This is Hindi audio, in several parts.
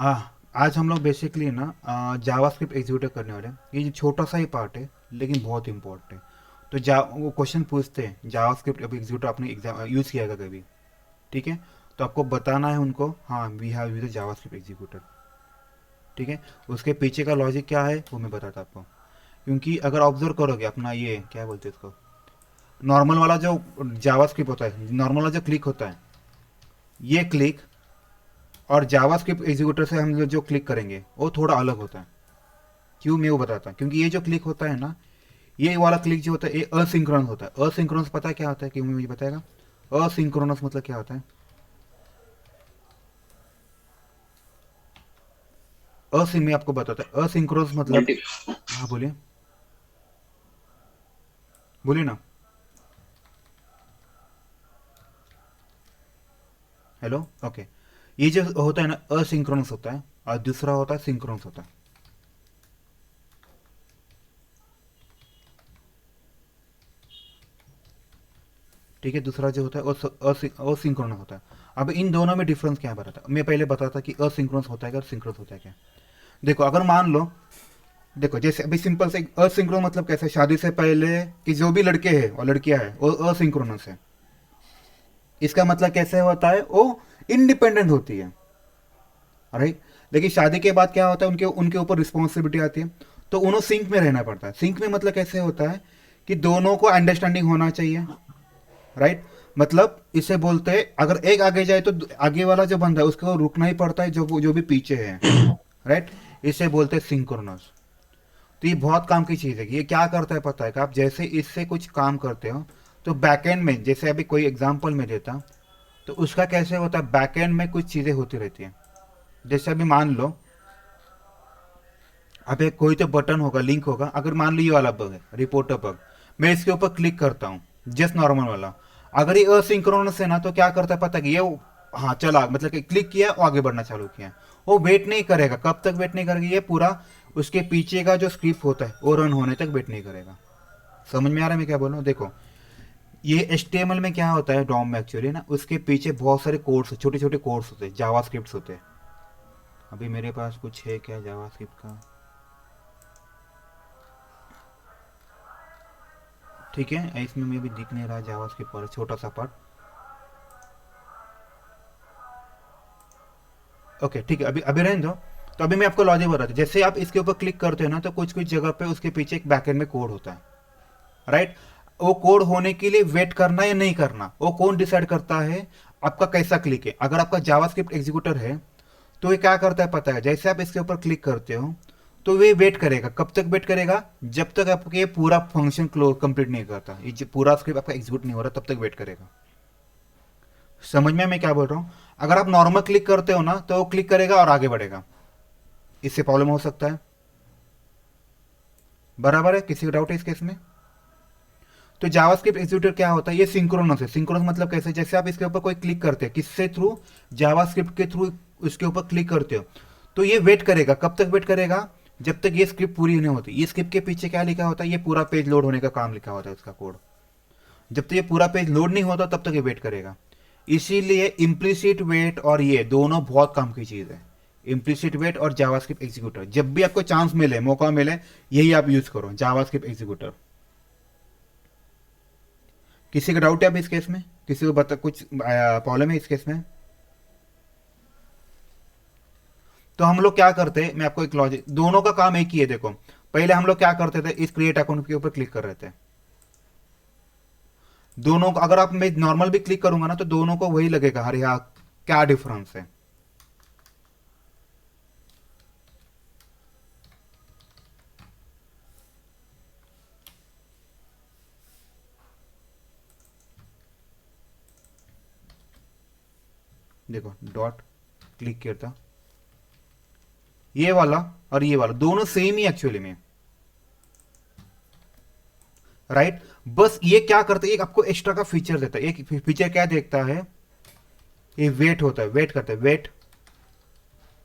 आज हम लोग बेसिकली ना जावास्क्रिप्ट एग्जीक्यूट करने वाले हैं। ये जो छोटा सा ही पार्ट है लेकिन बहुत इंपॉर्टेंट है। तो जा वो क्वेश्चन पूछते हैं जावास्क्रिप्ट अब एग्जीक्यूटर आपने एग्जाम यूज़ किया था कभी? ठीक है। तो आपको बताना है उनको, हाँ we have use JavaScript executor. ठीक है। उसके पीछे का लॉजिक क्या है वो मैं बताता आपको। क्योंकि अगर ऑब्जर्व करोगे अपना ये क्या बोलते हैं इसको, नॉर्मल वाला जो जावास्क्रिप्ट होता है, नॉर्मल वाला जो क्लिक होता है, ये क्लिक और जावास्क्रिप्ट एग्जीक्यूटर से हम जो क्लिक करेंगे वो थोड़ा अलग होता है। क्यों मैं वो बताता हूँ। क्योंकि ये जो क्लिक होता है ना, ये वाला क्लिक जो होता है ये असिंक्रोनस होता है। असिंक्रोनस पता है क्या होता है? क्यों मुझे बताएगा? असिंक्रोनस मतलब क्या होता है? असिंक में आपको बताता है। असिंक्रोनस मतलब, मल्टी हाँ बोलिए, बोलिए ना। Hello, okay. ये जो होता है ना असिंक्रोनस होता है, और दूसरा होता है सिंक्रोनस होता है। ठीक है। दूसरा जो होता है वो असिंक्रोनस होता है। अब इन दोनों में डिफरेंस क्या है बताता हूं। मैं पहले बताता कि असिंक्रोनस होता है क्या और सिंक्रोनस होता है क्या। देखो अगर मान लो, देखो जैसे अभी सिंपल से असिंक्रोनस मतलब कैसे, शादी से पहले कि जो भी लड़के हैं और लड़कियां हैं वो असिंक्रोनस है। इसका मतलब कैसे होता है, वो इंडिपेंडेंट होती है, राइट। लेकिन शादी के बाद क्या होता है, उनके उनके ऊपर रिस्पॉन्सिबिलिटी आती है। तो उन्हें सिंक में रहना पड़ता है। सिंक में मतलब कैसे होता है कि दोनों को अंडरस्टैंडिंग होना चाहिए, राइट। मतलब इसे बोलते हैं अगर एक आगे जाए तो आगे वाला जो बंदा है उसको रुकना ही पड़ता है, जो भी पीछे है, राइट। इसे बोलते हैं सिंक्रोनस। तो ये बहुत काम की चीज़ है। ये क्या करता है पता है कि आप जैसे इससे कुछ काम करते हो तो बैकएंड में, जैसे अभी कोई एग्जांपल में देता, तो उसका कैसे होता है, बैकएंड में कुछ चीज़ें होती रहती हैं। जैसे अभी मान लो, अब एक कोई तो बटन होगा, लिंक होगा। अगर मान लो ये वाला बग है, रिपोर्टर बग, मैं इसके ऊपर क्लिक करता हूँ, जस्ट नॉर्मल वाला। अगर ये असिंक्रोनस है ना तो क्या करता है पता है कि ये, हाँ चला, मतलब कि क्लिक किया और आगे बढ़ना चालू किया। वो वेट नहीं करेगा। कब तक वेट नहीं करेगा? ये पूरा उसके पीछे का जो स्क्रिप्ट होता है वो रन होने तक वेट नहीं करेगा। समझ में आ रहा है मैं क्या बोल रहा हूँ? देखो, ये एच में क्या होता है, डॉम में एक्चुअली ना उसके पीछे बहुत सारे कोड्स, छोटे छोटे कोड्स होते हैं, जावा स्क्रिप्ट होते हैं। अभी मेरे पास कुछ है क्या जावा स्क्रिप्ट का? ठीक है, इसमें मैं भी दिख नहीं रहा जावा स्क्रिप्ट पर छोटा सा पार्ट। ओके ठीक है, अभी अभी रहने दो। तो अभी मैं आपको लॉजिक बता दूं। जैसे आप इसके ऊपर क्लिक करते हो ना तो कुछ कुछ जगह पे उसके पीछे एक बैकएंड में कोड होता है, राइट। वो कोड होने के लिए वेट करना या नहीं करना वो कौन डिसाइड करता है? आपका कैसा क्लिक है। अगर आपका जावास्क्रिप्ट एग्जीक्यूटर है तो ये क्या करता है पता है, जैसे आप इसके ऊपर क्लिक करते हो तो ये वेट करेगा। कब तक वेट करेगा? जब तक आपके ये पूरा फंक्शन क्लोज कंप्लीट नहीं करता, ये पूरा स्क्रिप्ट आपका एग्जीक्यूट नहीं हो रहा, तब तक वेट करेगा। समझ में मैं क्या बोल रहा हूँ? अगर आप नॉर्मल क्लिक करते हो ना तो वो क्लिक करेगा और आगे बढ़ेगा। इससे प्रॉब्लम हो सकता है। बराबर है? किसी को डाउट है इस केस में? तो जावास्क्रिप्ट एग्जीक्यूटर क्या होता है, ये सिंक्रोनस है। सिंक्रोनस मतलब कैसे, जैसे आप इसके ऊपर कोई क्लिक करते हैं, किससे थ्रू, जावास्क्रिप्ट के थ्रू उसके ऊपर क्लिक करते हो, तो ये वेट करेगा। कब तक वेट करेगा? जब तक ये स्क्रिप्ट पूरी नहीं होती। ये स्क्रिप्ट के पीछे क्या लिखा होता है, ये पूरा पेज लोड होने का काम लिखा होता है उसका कोड। जब तक ये पूरा पेज लोड नहीं होता तब तक ये वेट करेगा। इसीलिए इम्प्लिसिट वेट और ये दोनों बहुत काम की चीज है। इम्प्लिसिट वेट और जावास्क्रिप्ट एग्जीक्यूटर, जब भी आपको चांस मिले, मौका मिले, यही आप यूज करो, जावास्क्रिप्ट एग्जीक्यूटर। किसी का डाउट है अभी इस केस में? किसी को बता कुछ प्रॉब्लम है इस केस में? तो हम लोग क्या करते हैं, मैं आपको एक लॉजिक, दोनों का काम एक ही है। देखो पहले हम लोग क्या करते थे, इस क्रिएट अकाउंट के ऊपर क्लिक कर रहे थे। दोनों को अगर आप, मैं नॉर्मल भी क्लिक करूंगा ना तो दोनों को वही लगेगा, अरे यार क्या डिफरेंस है। देखो डॉट क्लिक किया था, ये वाला और ये वाला दोनों सेम ही एक्चुअली में, राइट। बस ये क्या करता है, एक आपको एक्स्ट्रा का फीचर देता है। एक फीचर क्या देखता है, ये वेट होता है, वेट करता है, वेट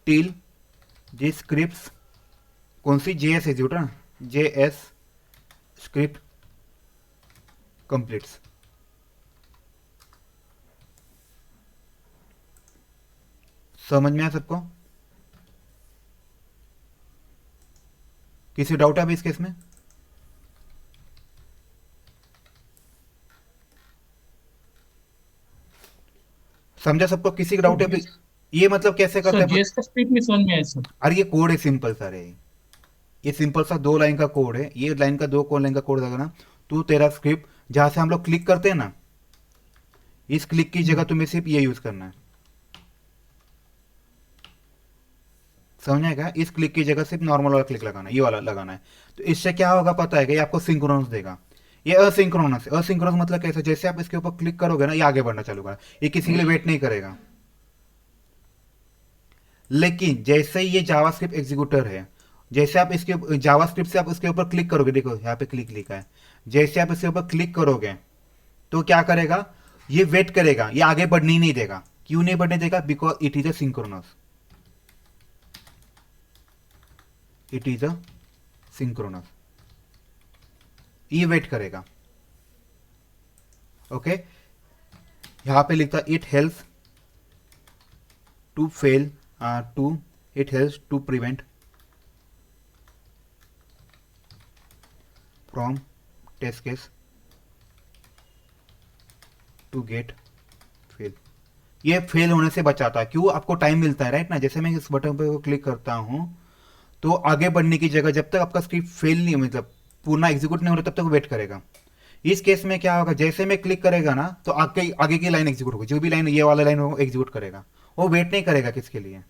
टिल जी स्क्रिप्ट, कौन सी, JS executor, JS script completes. समझ में आया सबको? किसी डाउट है अभी इस केस में? समझा सबको? किसी का सर डाउट है अभी? जेएस ये मतलब कैसे करते सर हैं जेएस का स्क्रिप्ट नहीं समझ में आया सर। अरे ये कोड है सिंपल सारे। ये सिंपल सा 2 लाइन का कोड है, ये लाइन का 2 लाइन का कोड रहेगा ना। तो तेरा स्क्रिप्ट जहां से हम लोग क्लिक करते हैं ना, इस क्लिक की जगह हम्म, तुम्हें सिर्फ ये यूज करना है। समझ आएगा? इस क्लिक की जगह सिर्फ नॉर्मल वाला क्लिक लगाना है, ये वाला लगाना है। तो इससे क्या होगा पता है कि ये आपको सिंक्रोनस देगा। ये असिंक्रोनस है। असिंक्रोनस मतलब कैसे? जैसे आप इसके ऊपर क्लिक करोगे ना, ये आगे बढ़ना चालू करेगा, ये किसी के लिए वेट नहीं करेगा। लेकिन जैसे ही ये जावास्क्रिप्ट एग्जीक्यूटर है, जैसे आप इसके जावास्क्रिप्ट से आप उसके ऊपर क्लिक करोगे, देखो यहाँ पे क्लिक लिखा है, जैसे आप इसके ऊपर क्लिक करोगे तो क्या करेगा? ये वेट करेगा, ये आगे बढ़ने ही नहीं देगा। क्यों नहीं बढ़ने देगा? Because it is a synchronous. It is a synchronous. ये वेट करेगा। ओके, यहां पे लिखता it helps to fail, to it helps to prevent from test case to get fail. ये फेल होने से बचाता है। क्यों? आपको टाइम मिलता है, राइट ना? जैसे मैं इस बटन पे क्लिक करता हूं, तो आगे बढ़ने की जगह जब तक आपका स्क्रिप्ट फेल नहीं, मतलब पूर्ण एग्जीक्यूट नहीं हो रहा, तब तक वेट करेगा। इस केस में क्या होगा? जैसे मैं क्लिक करेगा ना, तो आगे आगे की लाइन एग्जीक्यूट होगी, जो भी लाइन, ये वाला लाइन होगा एग्जीक्यूट करेगा। वो वेट नहीं करेगा किसके लिए।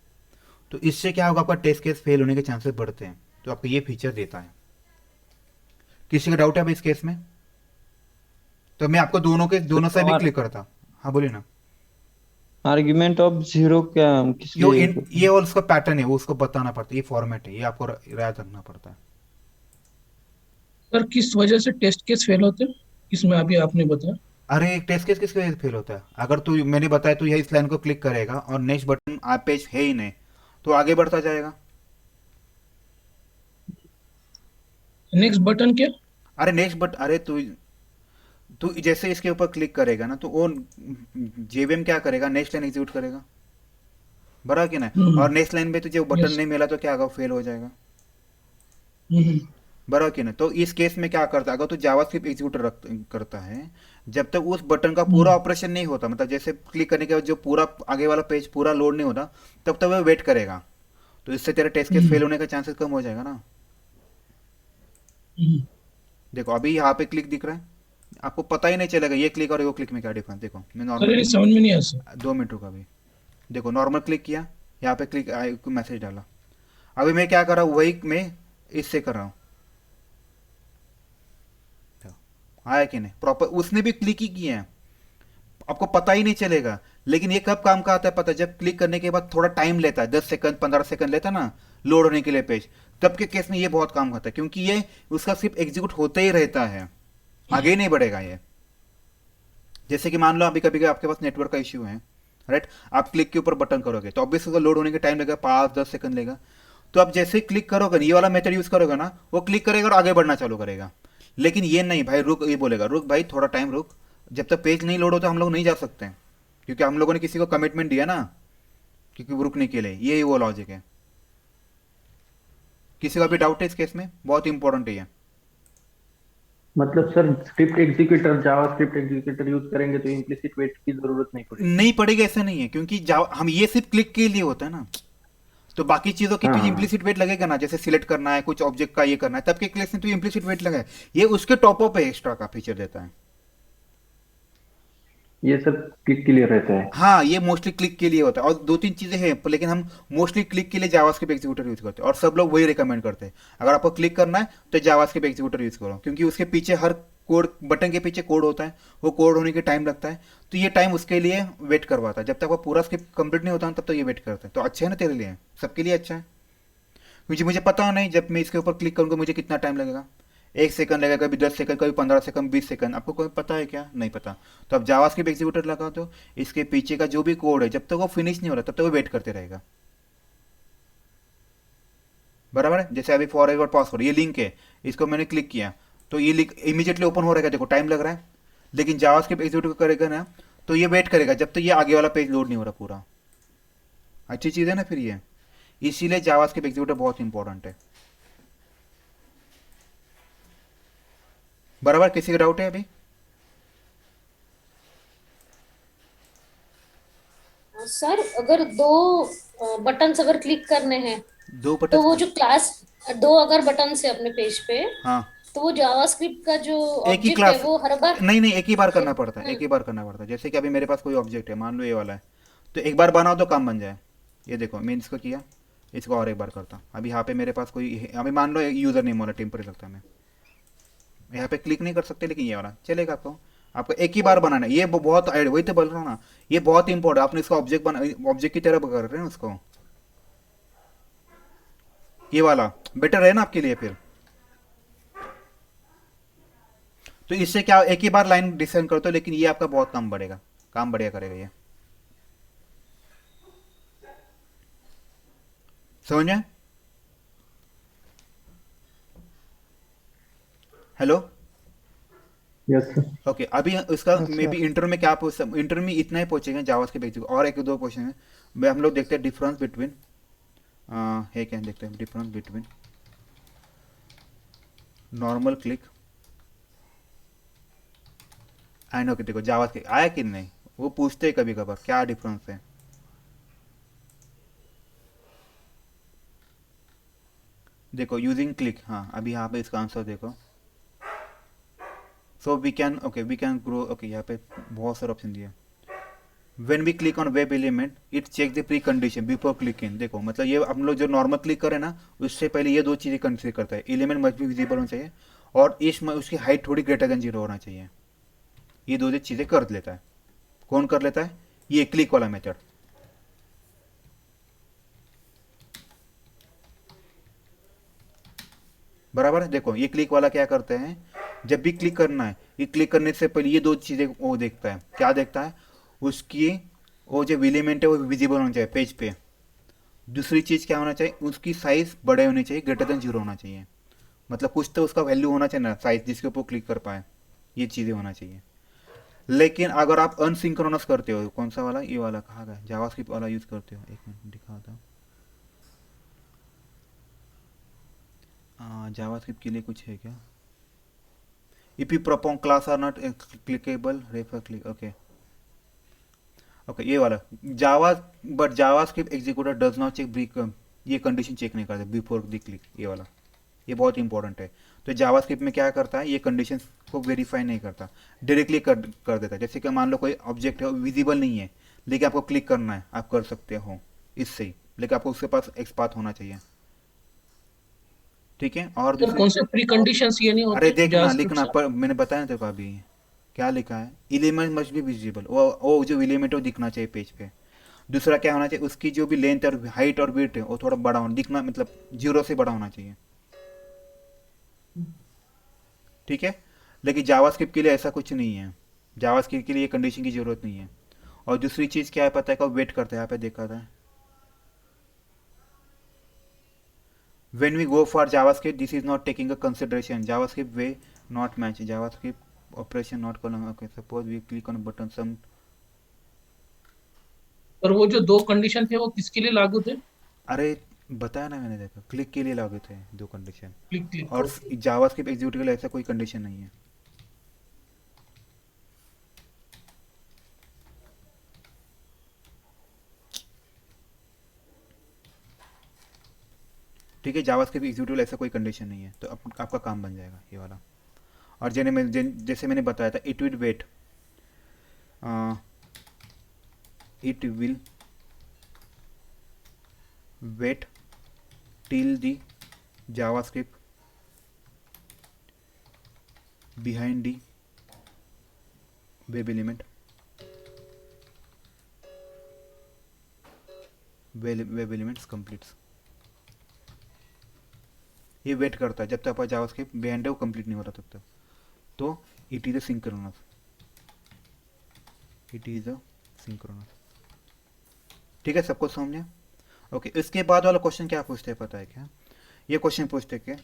तो इससे क्या होगा? आपका टेस्ट केस फेल होने के चांसेस बढ़ते हैं। तो आपको ये फीचर देता है। किसी का डाउट है अभी इस केस में? तो मैं आपको दोनों के सर दोनों से भी तो क्लिक करता। हाँ बोलिए ना। आर्ग्यूमेंट ऑफ जीरो क्या किस यो लिए यूज इन होता ये है? और उसका पैटर्न है, वो उसको बताना पड़ता है, ये फॉर्मेट है, ये आपको याद रखना पड़ता है। सर किस वजह से टेस्ट केस फेल होते हैं, इसमें अभी आपने बताया। अरे एक टेस्ट केस किसके वजह से फेल होता है? अगर तू, मैंने बताया, तू यही इस लाइन को क्लिक करेगा और नेक्स्ट बटन आप पेज है ही नहीं, तो आगे बढ़ता जाएगा। नेक्स्ट बटन क्या? अरे नेक्स्ट बट अरे तू तू जैसे इसके ऊपर क्लिक करेगा ना, तो वो जेवीएम क्या करेगा? नेक्स्ट लाइन एग्जीक्यूट करेगा। बरा कि ना? और हम्म। नेक्स्ट लाइन पे तुझे वो बटन यस। नहीं मिला, तो क्या होगा? फेल हो जाएगा। हम्म। बरा कि ना? तो इस केस में क्या करता है? अगर तू जावास्क्रिप्ट एग्जीक्यूटर करता है, जब तक उस बटन का पूरा हम्म। ऑपरेशन नहीं होता, मतलब जैसे क्लिक करने के बाद जो पूरा आगे वाला पेज पूरा लोड नहीं होता, तब तक वह वेट करेगा। तो इससे तेरा टेस्ट केस फेल हम्म। होने का चांसेस कम हो जाएगा ना। हम्म। देखो अभी यहाँ पे क्लिक दिख रहा है, आपको पता ही नहीं चलेगा ये क्लिक और वो क्लिक में क्या डिफरेंस। देखो मैं नॉर्मल सर ये क्लिक, समझ में नहीं आया सर। 2 मिनट रुका अभी। देखो नॉर्मल क्लिक किया, यहाँ पे क्लिक मैसेज डाला। अभी मैं क्या कर रहा हूँ? वही मैं इससे कर रहा हूँ। आया कि नहीं? प्रॉपर उसने भी क्लिक ही किया है, आपको पता ही नहीं चलेगा। लेकिन ये कब काम का आता है पता है? जब क्लिक करने के बाद थोड़ा टाइम लेता है, 10 सेकंड 15 सेकंड लेता है ना लोड होने के लिए पेज, तब के केस में ये बहुत काम करता है, क्योंकि ये उसका सिर्फ एग्जीक्यूट होते ही रहता है, आगे ही नहीं बढ़ेगा ये। जैसे कि मान लो अभी कभी आपके पास नेटवर्क का इश्यू है, राइट? आप क्लिक के ऊपर बटन करोगे तो ऑब्वियसली उसका लोड होने के टाइम लगेगा, 5-10 सेकंड लेगा। तो आप जैसे ही क्लिक करोगे, ये वाला मेथड यूज करोगे ना, वो क्लिक करेगा और आगे बढ़ना चालू करेगा। लेकिन ये नहीं भाई, रुक, ये बोलेगा रुक भाई थोड़ा टाइम रुक, जब तक पेज नहीं लोड होता हम लोग नहीं जा सकते हैं, क्योंकि हम लोगों ने किसी को कमिटमेंट दिया ना, क्योंकि वो रुकने के लिए, ये वो लॉजिक है। किसी का भी डाउट है इस केस में? बहुत इंपॉर्टेंट है ये। मतलब सर स्क्रिप्ट एग्जीक्यूटर जावा स्क्रिप्ट एग्जीक्यूटर यूज करेंगे तो इम्प्लिसिट वेट की जरूरत नहीं पड़ेगी। नहीं पड़ेगा ऐसा नहीं है, क्योंकि हम ये सिर्फ क्लिक के लिए होता है ना। तो बाकी चीजों की हाँ तुझे हाँ। इम्प्लिसिट वेट लगेगा ना, जैसे सिलेक्ट करना है कुछ ऑब्जेक्ट का, ये करना है, तब के केस में तुझे इम्प्लिसिट वेट लगे। ये उसके टॉप अप है, एक्स्ट्रा का फीचर देता है। ये सब क्लिक के लिए रहता है। हाँ ये मोस्टली क्लिक के लिए होता है, और 2-3 चीजें हैं, लेकिन हम मोस्टली क्लिक के लिए जावास्क्रिप्ट एग्जीक्यूटर यूज करते हैं, और सब लोग वही रिकमेंड करते हैं। अगर आपको क्लिक करना है तो जावास्क्रिप्ट एग्जीक्यूटर यूज करो, क्योंकि उसके पीछे हर कोड, बटन के पीछे कोड होता है, वो कोड होने के टाइम लगता है। तो ये टाइम उसके लिए वेट करवाता है, जब तक वो पूरा स्क्रिप्ट कंप्लीट नहीं होता ना, तब तक ये वेट करते हैं। तो अच्छा है ना तेरे लिए, सबके लिए अच्छा है। क्योंकि मुझे पता नहीं जब मैं इसके ऊपर क्लिक करूंगा मुझे कितना टाइम लगेगा। 1 सेकंड लगेगा, कभी 10 सेकंड, कभी 15 सेकंड, 20 सेकंड। आपको कोई पता है क्या? नहीं पता। तो अब जावास्क्रिप्ट एग्जीक्यूटर लगा दो, इसके पीछे का जो भी कोड है, जब तक वो फिनिश नहीं हो रहा तब तक वो वेट करते रहेगा। बराबर है? जैसे अभी फॉर एवर पॉज करो, ये लिंक है, इसको मैंने क्लिक किया, तो ये लिंक इमीडिएटली ओपन हो रहेगा, देखो टाइम लग रहा है। लेकिन जावास्क्रिप्ट एग्जीक्यूट करेगा ना, तो ये वेट करेगा जब तक ये आगे वाला पेज लोड नहीं हो रहा पूरा। अच्छी चीज़ है ना फिर ये। इसीलिए जावास्क्रिप्ट एग्जीक्यूटर बहुत इंपॉर्टेंट है। बराबर, किसी का डाउट है अभी? सर अगर दो बटन्स अगर क्लिक करने हैं, दो तो वो बटन। जो क्लास, दो अगर बटन्स है अपने पेज पे, हाँ, तो वो जावास्क्रिप्ट का जो एक ही ऑब्जेक्ट है क्लास। वो हर बार। नहीं नहीं, एक ही बार करना पड़ता है, एक हम्म, ही बार करना पड़ता है। जैसे कि अभी मेरे पास कोई ऑब्जेक्ट है, मान लो ये वाला है, तो एक बार बनाओ तो काम बन जाए। ये देखो, मैं इसको किया, इसको और एक बार करता। अभी यहाँ पे मेरे पास कोई अभी मान लो यूज़र नेम वाला टेम्परेरी लगता है, मैं यहाँ पे क्लिक नहीं कर सकते, लेकिन ये वाला चलेगा आपको। आपको एक ही बार बनाना है, ये बहुत वही तो बोल रहा हूँ ना, ये बहुत इंपॉर्टेंट। आपने इसका ऑब्जेक्ट बना, ऑब्जेक्ट की तरह कर रहे हैं उसको। ये वाला बेटर है ना आपके लिए फिर। तो इससे क्या, एक ही बार लाइन डिजाइन करते हो, लेकिन ये आपका बहुत काम बढ़ेगा, काम बढ़िया करेगा ये। समझ में? हेलो। Yes sir. ओके, अभी इसका yes may be sir. Inter में क्या इंटर में इतना ही पहुंचेगा जावास के बेसिक, और एक दो क्वेश्चन है। हम लोग देखते हैं डिफरेंस बिटवीन, है क्या, देखते हैं difference between normal click and, okay देखो जावास के आया कि नहीं, वो पूछते हैं कभी कभार क्या डिफरेंस है। देखो यूजिंग क्लिक, हाँ अभी यहाँ पे इसका आंसर देखो। So we can, okay we can grow, okay यहाँ पे बहुत सारे ऑप्शन दिए। When we click on web element it check the pre condition before clicking. देखो मतलब ये हम लोग जो नॉर्मल क्लिक करें ना, उससे पहले ये दो चीज़ें कंसिडर करता है, एलिमेंट मस्ट भी विजिबल होना चाहिए, और इसमें उसकी हाइट थोड़ी ग्रेटर देन जीरो होना चाहिए। ये दो चीज़ें कर लेता है। कौन कर लेता है? ये क्लिक वाला मेथड। बराबर है। देखो ये क्लिक वाला क्या करते हैं, जब भी क्लिक करना है, ये क्लिक करने से पहले ये दो चीज़ें वो देखता है। क्या देखता है? उसकी वो जो एलिमेंट है वो विजिबल होना चाहिए पेज पे। दूसरी चीज़ क्या होना चाहिए, उसकी साइज बड़े होनी चाहिए, ग्रेटर देन जीरो होना चाहिए। मतलब कुछ तो उसका वैल्यू होना चाहिए ना, साइज जिसके ऊपर क्लिक कर पाए, ये चीज़ें होना चाहिए। लेकिन अगर आप अनसिंक्रोनस करते हो, कौन सा वाला, ये वाला कहा गया, जावास्क्रिप्ट वाला यूज़ करते हो, एक मिनट दिखाता हूँ। जावास्क्रिप्ट के लिए कुछ है क्या? If you proper class are not clickable refer click, okay okay ये वाला Java, but JavaScript executor does not check break, ये कंडीशन चेक नहीं करता बिफोर द क्लिक, ये वाला, ये बहुत इंपॉर्टेंट है। तो जावास्क्रिप्ट में क्या करता है, ये कंडीशन को वेरीफाई नहीं करता, डायरेक्टली कर देता है। जैसे कि मान लो कोई ऑब्जेक्ट है विजिबल नहीं है, लेकिन आपको क्लिक करना है, आप कर सकते हो इससे ही, लेकिन आपको उसके पास एक्सपाथ होना चाहिए। ठीक है, और सर दूसरी, कौन से प्री कंडीशंस ये नहीं अरे होते देखना जावास्क्रिप्ट लिखना से? पर मैंने बताया ना तेरे को अभी, क्या लिखा है, एलिमेंट मस्ट बी विजिबल, वो जो एलिमेंट है वो दिखना चाहिए पेज पे। दूसरा क्या होना चाहिए, उसकी जो भी लेंथ और हाइट और वेट है वो थोड़ा बड़ा होना दिखना, मतलब जीरो से बड़ा होना चाहिए। ठीक है, लेकिन जावास्क्रिप्ट के लिए ऐसा कुछ नहीं है, जावास्क्रिप्ट के लिए ये कंडीशन की जरूरत नहीं है। और दूसरी चीज़ क्या है पता है, कब वेट करता है, यहाँ पे देखा था, when we go for javascript this is not taking a consideration, javascript way not match, javascript operation not column, okay suppose we click on a button some, और वो जो दो कंडीशन थे वो किसके लिए लागू थे? अरे बताया ना मैंने, देखा क्लिक के लिए लागू थे दो कंडीशन, क्लिक क्लिक और को। जावास्क्रिप्ट एग्जीक्यूट के लिए ऐसा कोई कंडीशन नहीं है। ठीक है, जावास्क्रिप्ट एग्जीक्यूट के लिए ऐसा कोई कंडीशन नहीं है, तो आपका काम बन जाएगा ये वाला। और जैसे मैंने बताया था, it will wait, it will wait till the javascript behind the web element, web elements completes। ये वेट करता है जब तक आपका जावास्क्रिप्ट बिहाइंड है वो कंप्लीट नहीं होता तब तक। तो it is a synchronous, it is a synchronous. ठीक है, सबको समझे? ओके, इसके बाद वाला क्वेश्चन क्या पूछते हैं पता है क्या? ये क्वेश्चन पूछते हैं कि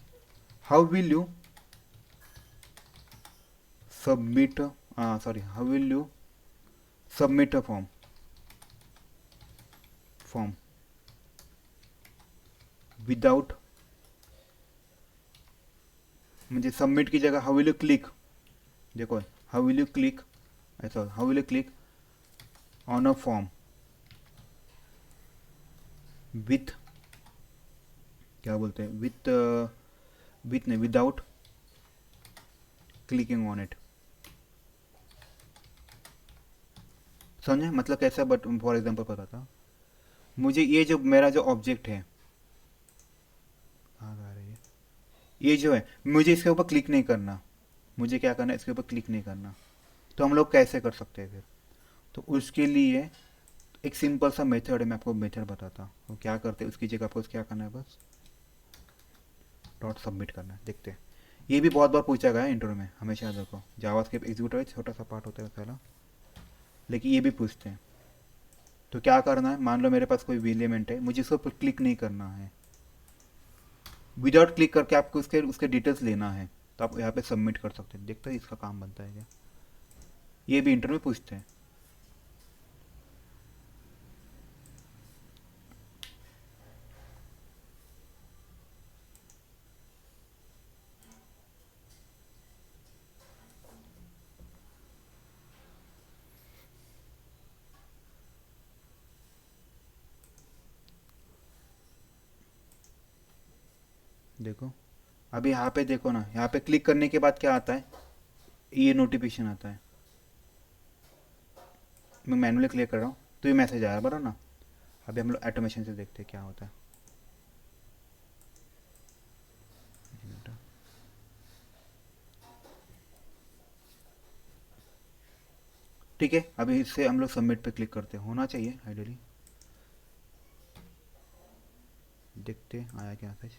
how will you submit, sorry how will you submit a form without, म्हणजे सबमिट की जगह हाउ विल यू क्लिक देखो, हाउ विल यू क्लिक, ऐसा how will you click on a form with, क्या बोलते हैं, विथ नहीं, विदाउट क्लिकिंग ऑन इट। समझे मतलब कैसा? बट फॉर एग्जांपल बताता, मुझे ये जो मेरा जो ऑब्जेक्ट है, कहाँ आ रही है, ये जो है, मुझे इसके ऊपर क्लिक नहीं करना, मुझे क्या करना है, इसके ऊपर क्लिक नहीं करना। तो हम लोग कैसे कर सकते हैं फिर? तो उसके लिए एक सिंपल सा मेथड है, मैं आपको मेथड बताता हूँ वो क्या करते हैं। उसकी जगह आपको क्या करना है, बस डॉट सबमिट करना है। देखते हैं, ये भी बहुत बार पूछा गया है इंटरव्यू में, हमेशा याद रखो। जावास्क्रिप्ट एग्जीक्यूटर छोटा सा पार्ट होता है पहला, लेकिन ये भी पूछते हैं। तो क्या करना है, मान लो मेरे पास कोई भी एलिमेंट है, मुझे इसको क्लिक नहीं करना है, विदाउट क्लिक करके आपको उसके उसके डिटेल्स लेना है, तो आप यहाँ पे सबमिट कर सकते हैं। देखते हैं इसका काम बनता है क्या, ये भी इंटरव्यू में पूछते हैं। देखो, अभी यहाँ पे देखो ना, यहाँ पे क्लिक करने के बाद क्या आता है, ये नोटिफिकेशन आता है। मैं मैनुअली क्लिक कर रहा हूँ तो ये मैसेज आया, बराबर ना। अभी हम लोग ऑटोमेशन से देखते हैं क्या होता है। ठीक है, अभी इससे हम लोग सबमिट पे क्लिक करते हैं, होना चाहिए आइडियली। देखते हैं आया क्या मैसेज।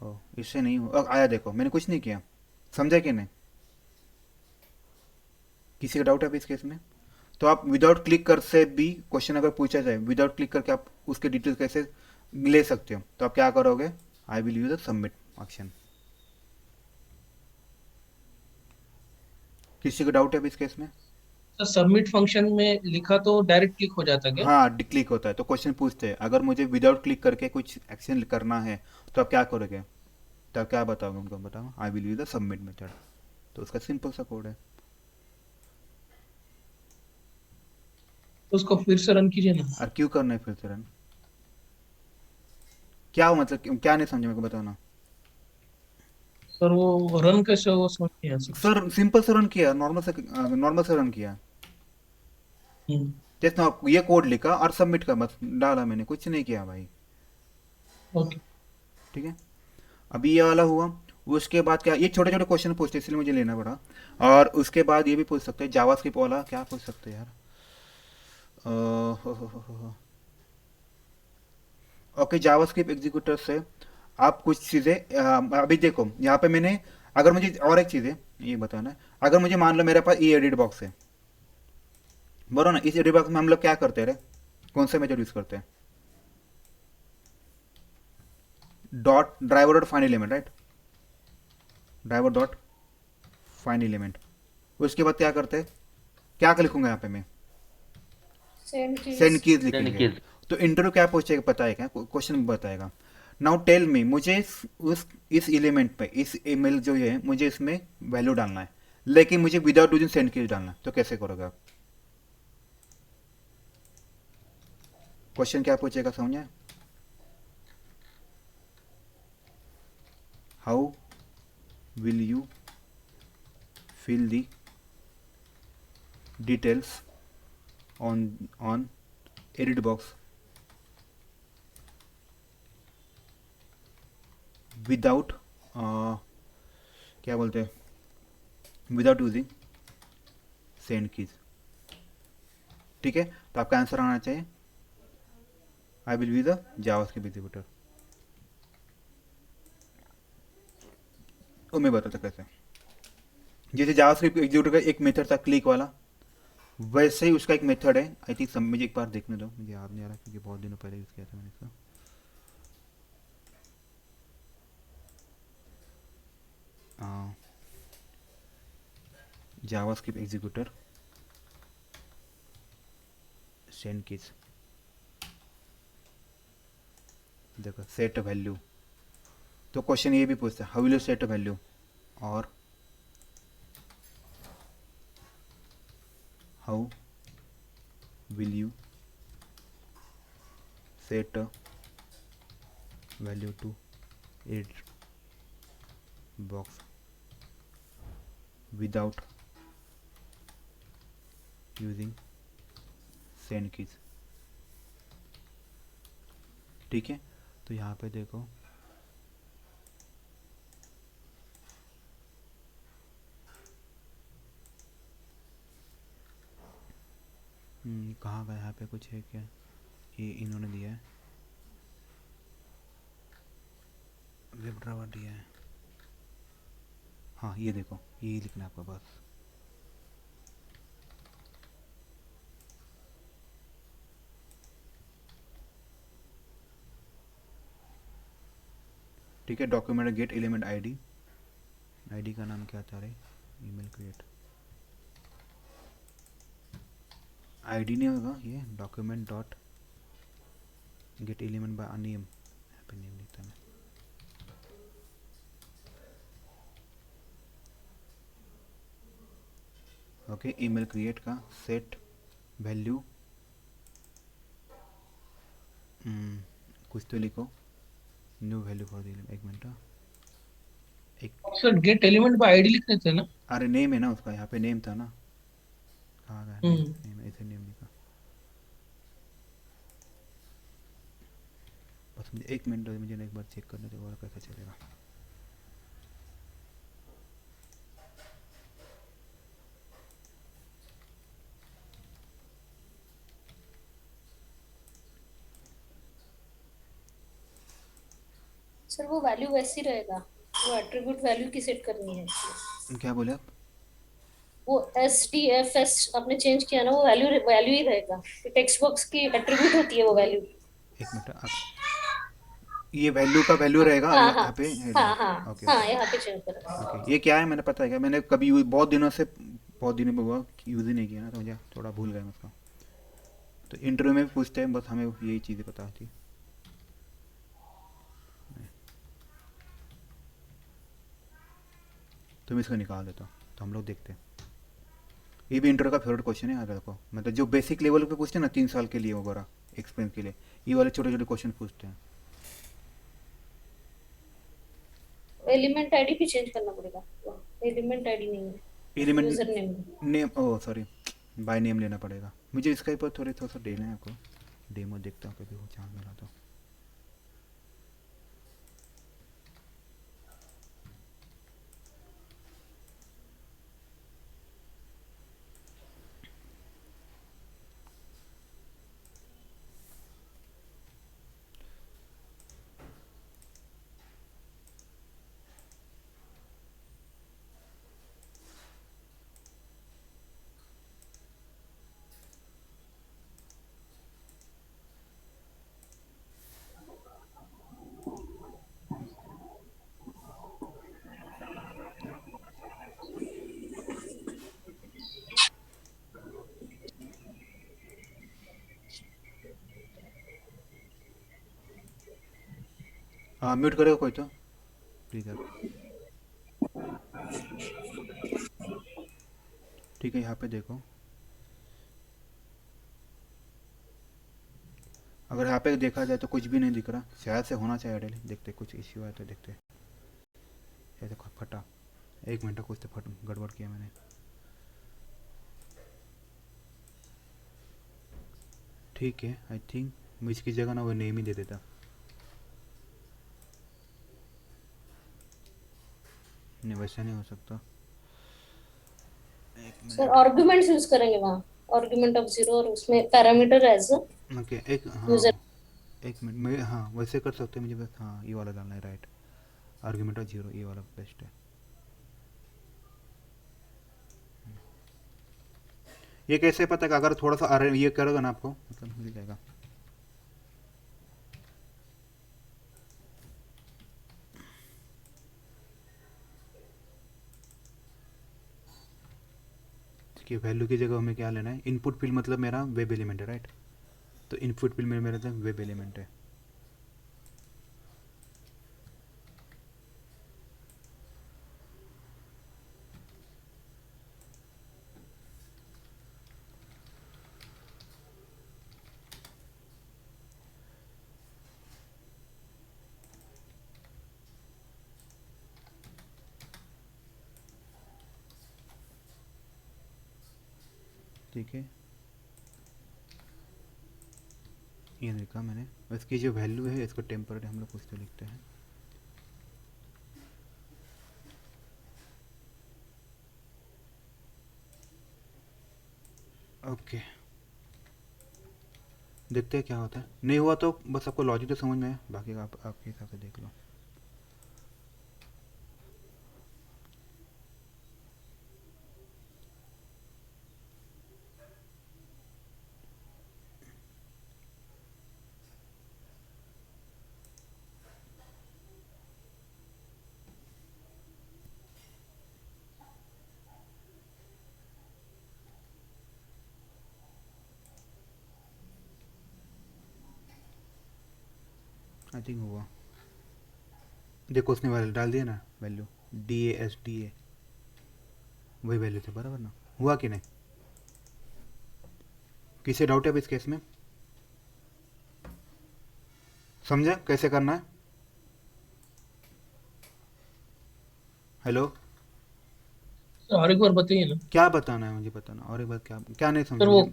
ओ, इससे नहीं हो, आया, देखो मैंने कुछ नहीं किया, समझा कि नहीं? किसी का डाउट है अभी इस केस में? तो आप विदाउट क्लिक कर से भी क्वेश्चन अगर पूछा जाए, विदाउट क्लिक करके आप उसके डिटेल्स कैसे ले सकते हो, तो आप क्या करोगे, I will use the submit option. किसी को डाउट है अभी इस केस में? सर सबमिट फंक्शन में लिखा तो डायरेक्ट क्लिक हो जाता क्या? हाँ, क्लिक होता है। तो क्वेश्चन पूछते हैं, अगर मुझे विदाउट क्लिक करके कुछ एक्शन करना है तो आप क्या करोगे, तो आप क्या बताओगे उनको? बताओ, I will use the submit method. तो उसका सिंपल सा कोड है। तो उसको फिर से रन कीजिए ना। और क्यों करना है फिर से रन? क्या हो मतलब, क्या नहीं समझे मेरे को बताओ ना। सर वो रन कैसे हो समझ नहीं आ सकता। सर सिंपल से रन किया, नॉर्मल से रन किया। हम्म। जैसे आप ये कोड लिखा और सबमिट का बस डाला, मैंने कुछ नहीं किया भाई। ओके। ठीक है, अभी ये वाला हुआ। उसके बाद क्या, ये छोटे छोटे क्वेश्चन पूछते हैं, इसलिए मुझे लेना पड़ा। और उसके बाद ये भी पूछ सकते हैं, जावास्क्रिप्ट वाला क्या पूछ सकते हैं यार, ओके, जावास्क्रिप्ट एग्जीक्यूटर से आप कुछ चीज़ें, अभी देखो यहाँ पे मैंने, अगर मुझे और एक चीज़ है ये बताना है, अगर मुझे मान लो मेरे पास ये एडिट बॉक्स है, बरो ना, इस एडिट बॉक्स में हम लोग क्या करते हैं, कौन सा मेथड यूज़ करते हैं, dot driver dot fine element, right, driver dot fine element. उसके बाद क्या करते हैं, क्या लिखूंगा यहाँ पे मैं, सेंड कीज। सेंड कीज लिखेंगे। तो इंटरव्यू क्या पूछेगा पता है क्या, क्वेश्चन बताएगा, नाउ टेल मी, मुझे उस इस एलिमेंट पे, इस ईमेल जो है मुझे इसमें वैल्यू डालना है, लेकिन मुझे विदाउट यूजिंग सेंड कीज डालना है, तो कैसे करोगे आप? क्वेश्चन क्या पूछेगा समझे, how will you fill the details on edit box without क्या बोलते हैं, विदाउट यूजिंग सेंड कीज। ठीक है, तो आपका आंसर आना चाहिए, I will be the JavaScript executor. वो मैं बताता कैसे, जैसे जावास्क्रिप्ट एग्जीक्यूटर का एक मेथड था क्लिक वाला, वैसे ही उसका एक मेथड है, आई थिंक सब मुझे एक बार देखने दो, मुझे याद नहीं आ रहा क्योंकि बहुत दिनों पहले यूज़ किया था मैंने इसका। जावास्क्रिप्ट एग्जीक्यूटर सेंड कीज, देखो सेट वैल्यू। तो क्वेश्चन ये भी पूछता है, how will you set value, और how will you set a value to edit box without using send keys. ठीक है, तो यहाँ पे देखो कहाँ गया, यहाँ पे कुछ है क्या, ये इन्होंने दिया है, वेब ड्राइवर दिया है। हाँ ये देखो, यही लिखना है आपको बस। ठीक है, document gate element ID, ID का नाम क्या था रे, ईमेल क्रिएट, आईडी नहीं होगा ये, document dot gate element by name, यहाँ पे नेम लिखता मैं। ओके, ईमेल क्रिएट का सेट वैल्यू कुछ तो लिखो, न्यू वैल्यू फॉर द, एक मिनट एक, सर गेट एलिमेंट पे आईडी लिखने थे ना। अरे नेम है ना उसका, यहाँ पे नेम था ना, कहाँ गया नेम, हम्म नेम ऐसे नेम लिखा। बस मुझे एक मिनट, मुझे ना एक बार चेक करने दो और कैसा चलेगा। सर वो वैल्यू वैसी रहेगा, वो एट्रीब्यूट वैल्यू की सेट करनी है। क्या बोले आप? वो SDFS आपने चेंज किया ना, वो वैल्यू वैल्यू ही रहेगा। टेक्स्ट बॉक्स की एट्रीब्यूट होती है वो वैल्यू। एक मिनट, आप ये वैल्यूहाँ रहेगा हाँ हाँ यहाँ पे हाँ हेडर। हाँ ओके हाँ, ओके यहाँ पे चेंज करो। ओके, ये क्या है मैंने पता है क्या, मैंने कभी बहुत दिनों से, बहुत दिनों में हुआ यूज़ ही नहीं किया ना, तो मुझे थोड़ा भूल गया मैं उसका। तो इंटरव्यू में भी पूछते हैं, बस हमें यही चीज़ें पता होती। तो मैं इसको निकाल देता हूँ, तो हम लोग देखते हैं। ये भी इंटरव्यू का फेवरेट क्वेश्चन है, अगर देखो मतलब जो बेसिक लेवल पे पूछते हैं ना, 3 साल के लिए वगैरह एक्सपीरियंस के लिए, ये वाले छोटे छोटे क्वेश्चन पूछते हैं। एलिमेंट आईडी भी चेंज करना पड़ेगा, एलिमेंट आईडी नहीं है, element user name. Name, oh sorry, by name लेना पड़ेगा मुझे, इसका पर थोड़ा सा देना है आपको, डेमो देखता हूँ कभी वो चांस मिला तो। हाँ म्यूट करेगा कोई तो प्लीज़ आप। ठीक है, यहाँ पे देखो, अगर यहाँ पे देखा जाए तो कुछ भी नहीं दिख रहा, शायद से होना चाहिए डेली, देखते कुछ इश्यू है तो देखते। ऐसे फटा, एक मिनट, कुछ तो फट गड़बड़ किया मैंने। ठीक है, आई थिंक मैं इसकी जगह ना वो नेम ही दे देता। नहीं वैसा नहीं हो सकता, एक सर मिनट। आर्गुमेंट्स यूज करेंगे वहाँ, आर्गुमेंट ऑफ जीरो, और उसमें पैरामीटर एज ओके एक, हाँ यूजर। एक मिनट, मैं हाँ वैसे कर सकते हैं, मुझे बस हाँ ये वाला डालना है, राइट, आर्ग्यूमेंट ऑफ जीरो, ये वाला बेस्ट है। ये कैसे पता है, अगर थोड़ा सा ये करोगे ना आपको मतलब मिल जाएगा। कि वैल्यू की जगह हमें क्या लेना है, इनपुट फील्ड मतलब मेरा वेब एलिमेंट है, राइट, तो इनपुट फील्ड में मेरा वेब एलिमेंट है। ठीक है, ये लिखा मैंने। इसकी जो वैल्यू है इसको टेम्पररी हम लोग कुछ तो लिखते हैं। ओके, देखते हैं क्या होता है। नहीं हुआ तो बस आपको लॉजिक तो समझ में है, बाकी का आप आपके हिसाब से देख लो। आई थिंक हुआ। देखो उसने वैल्यू डाल दिया ना, वैल्यू DASDA वही वैल्यू थे बराबर ना, हुआ कि नहीं? किसे डाउट है अब इस केस में? समझे कैसे करना है? हेलो, और एक बार बताइए ना। क्या बताना है मुझे बताना, और एक बार क्या क्या नहीं समझे सर वो मुझे?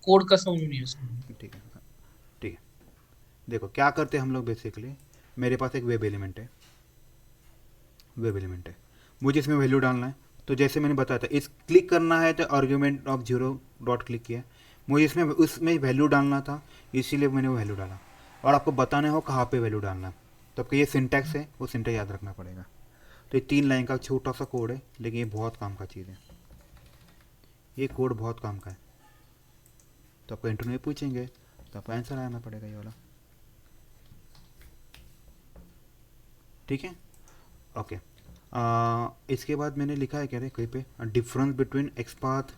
कोड का समझ में नहीं है सर। ठीक है, ठीक है। देखो क्या करते हैं हम लोग बेसिकली, मेरे पास एक वेब एलिमेंट है, वेब एलिमेंट है, मुझे इसमें वैल्यू डालना है। तो जैसे मैंने बताया था, इस क्लिक करना है तो argument of zero dot click किया, मुझे इसमें उसमें वैल्यू डालना था, इसीलिए मैंने वो वैल्यू डाला। और आपको बताना हो कहाँ पे वैल्यू डालना है, तो आपका ये सिंटैक्स है, वो सिंटैक्स याद रखना पड़ेगा। तो ये 3 लाइन का छोटा सा कोड है, लेकिन ये बहुत काम का चीज़ है, ये कोड बहुत काम का है। तो आपको इंटरव्यू में पूछेंगे तो आपको आंसर आना पड़ेगा ये वाला, ठीक है। ओके, इसके बाद मैंने लिखा है क्या रे कहीं पे, difference between XPath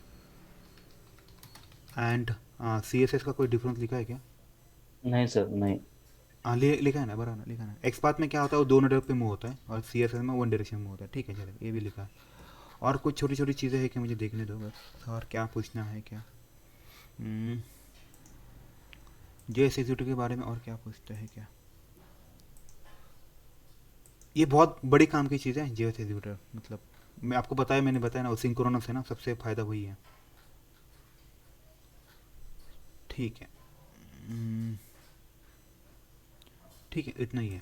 and CSS का कोई डिफरेंस लिखा है क्या? नहीं सर नहीं। हाँ लिखा है ना, बराबर ना, लिखा है ना। एक्सपाथ में क्या होता है, वो 2 डायरेक्शन पे मूव होता है, और CSS में 1 डायरेक्शन में होता है, ठीक है चलो ये भी लिखा है। और कुछ छोटी छोटी चीज़ें हैं कि मुझे देखने दो बस, और क्या पूछना है क्या। JS एग्जीक्यूटिव के बारे में और क्या पूछते हैं क्या? ये बहुत बड़ी काम की चीज़ है JS एग्जीक्यूटिव, मतलब मैं आपको बताया, मैंने बताया ना, वो सिंक्रोनस है ना, सबसे फ़ायदा वही है, ठीक है। ठीक है, इतना ही है।